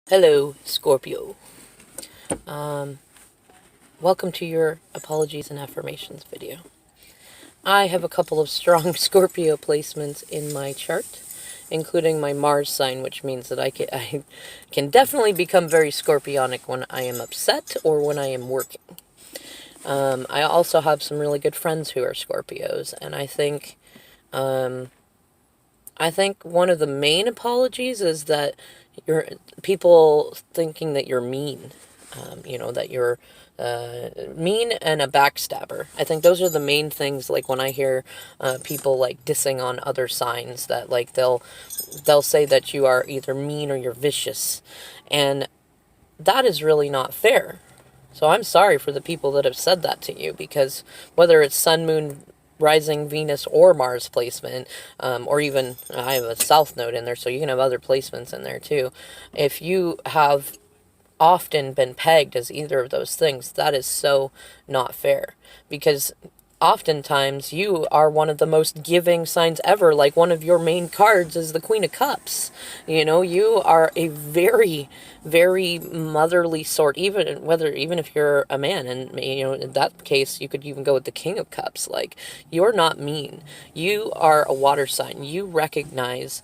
Hello, Scorpio. Um, Welcome to your apologies and affirmations video. I have a couple of strong Scorpio placements in my chart, including my Mars sign, which means that I can definitely become very scorpionic when I am upset or when I am working. I also have some really good friends who are Scorpios, and um, I think one of the main apologies is that you're people thinking that you're mean. That you're mean and a backstabber. I think those are the main things. Like when I hear people like dissing on other signs, that like they'll say that you are either mean or you're vicious, and that is really not fair. So I'm sorry for the people that have said that to you, because whether it's Sun, Moon, Rising, Venus, or Mars placement, or even I have a South node in there, so you can have other placements in there too. If you have often been pegged as either of those things, that is so not fair, because oftentimes you are one of the most giving signs ever. Like one of your main cards is the Queen of Cups. You are a very, very motherly sort, even if you're a man. And in that case, you could even go with the King of Cups. Like, you're not mean. You are a water sign. You recognize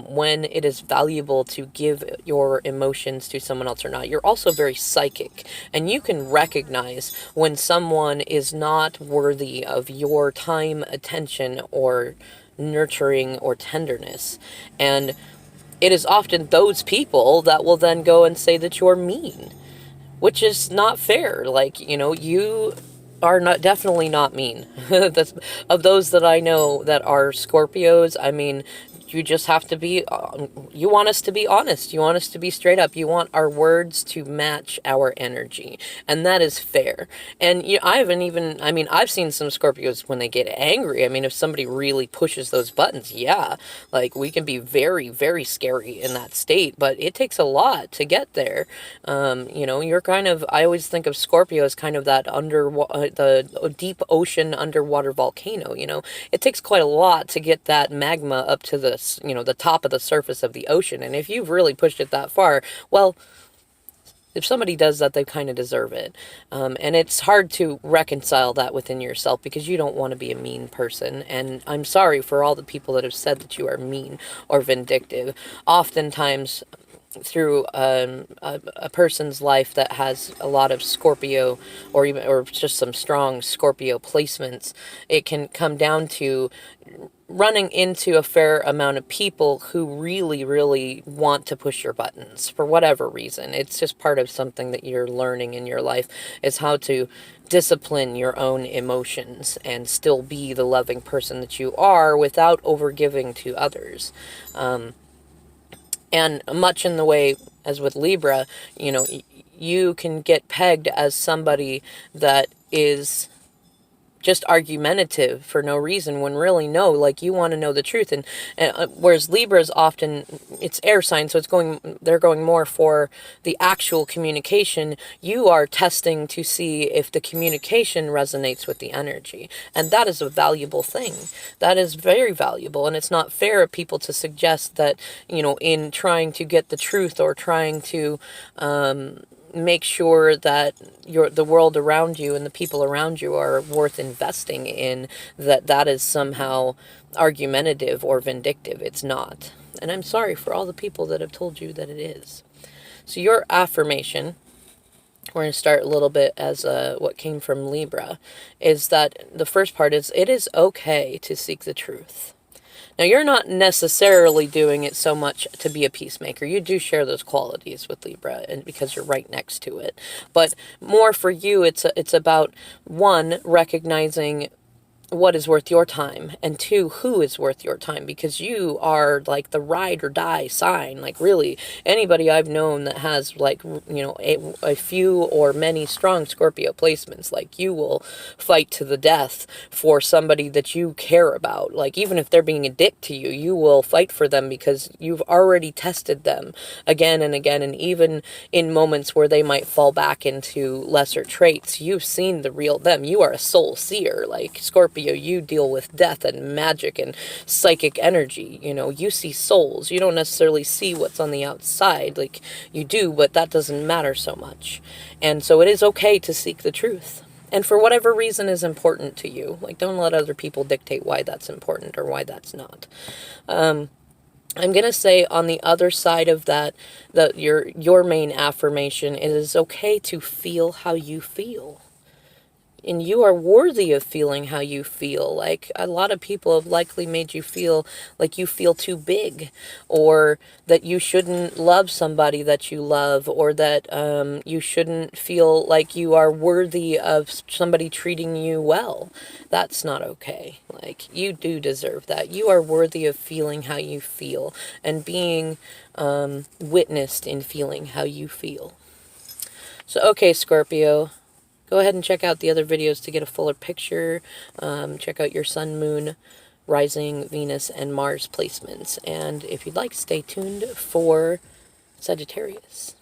when it is valuable to give your emotions to someone else or not. You're also very psychic, and you can recognize when someone is not worthy of your time, attention, or nurturing or tenderness. And it is often those people that will then go and say that you're mean, which is not fair. Like, you are not definitely not mean. That's, of those that I know that are Scorpios, I mean, you just have to be, you want us to be honest. You want us to be straight up. You want our words to match our energy. And that is fair. And I haven't even, I mean, I've seen some Scorpios when they get angry. I mean, if somebody really pushes those buttons, yeah, like we can be very, very scary in that state, but it takes a lot to get there. You're kind of, I always think of Scorpio as kind of that the deep ocean underwater volcano. It takes quite a lot to get that magma up to the top of the surface of the ocean. And if you've really pushed it that far, well, if somebody does that, they kind of deserve it. And it's hard to reconcile that within yourself, because you don't want to be a mean person. And I'm sorry for all the people that have said that you are mean or vindictive. Oftentimes, through a person's life that has a lot of Scorpio, or just some strong Scorpio placements, it can come down to running into a fair amount of people who really, really want to push your buttons for whatever reason. It's just part of something that you're learning in your life, is how to discipline your own emotions and still be the loving person that you are without overgiving to others. And much in the way as with Libra, you can get pegged as somebody that is just argumentative for no reason, when really, no, like, you want to know the truth. And whereas Libra is often, it's air sign, so they're going more for the actual communication. You are testing to see if the communication resonates with the energy, and that is a valuable thing. That is very valuable. And it's not fair of people to suggest that, in trying to get the truth, or trying to make sure that the world around you and the people around you are worth investing in, that is somehow argumentative or vindictive. It's not. And I'm sorry for all the people that have told you that it is. So your affirmation, we're going to start a little bit as what came from Libra, is that the first part is, it is okay to seek the truth. Now, you're not necessarily doing it so much to be a peacemaker. You do share those qualities with Libra, and because you're right next to it. But more for you, it's about, one, recognizing what is worth your time, and two, who is worth your time, because you are like the ride or die sign. Like, really, anybody I've known that has, like, a few or many strong Scorpio placements, like, you will fight to the death for somebody that you care about. Like, even if they're being a dick to you, you will fight for them, because you've already tested them again and again. And even in moments where they might fall back into lesser traits, you've seen the real them. You are a soul seer. Like, Scorpio Scorpio, you deal with death and magic and psychic energy. You know, you see souls. You don't necessarily see what's on the outside. Like, you do, but that doesn't matter so much. And so it is okay to seek the truth. And for whatever reason is important to you. Like, don't let other people dictate why that's important or why that's not. I'm going to say on the other side of that, that your main affirmation, it is okay to feel how you feel. And you are worthy of feeling how you feel. Like, a lot of people have likely made you feel like you feel too big, or that you shouldn't love somebody that you love, or that you shouldn't feel like you are worthy of somebody treating you well. That's not okay. Like, you do deserve that. You are worthy of feeling how you feel and being witnessed in feeling how you feel. So, okay, Scorpio. Go ahead and check out the other videos to get a fuller picture. Check out your Sun, Moon, Rising, Venus, and Mars placements. And if you'd like, stay tuned for Sagittarius.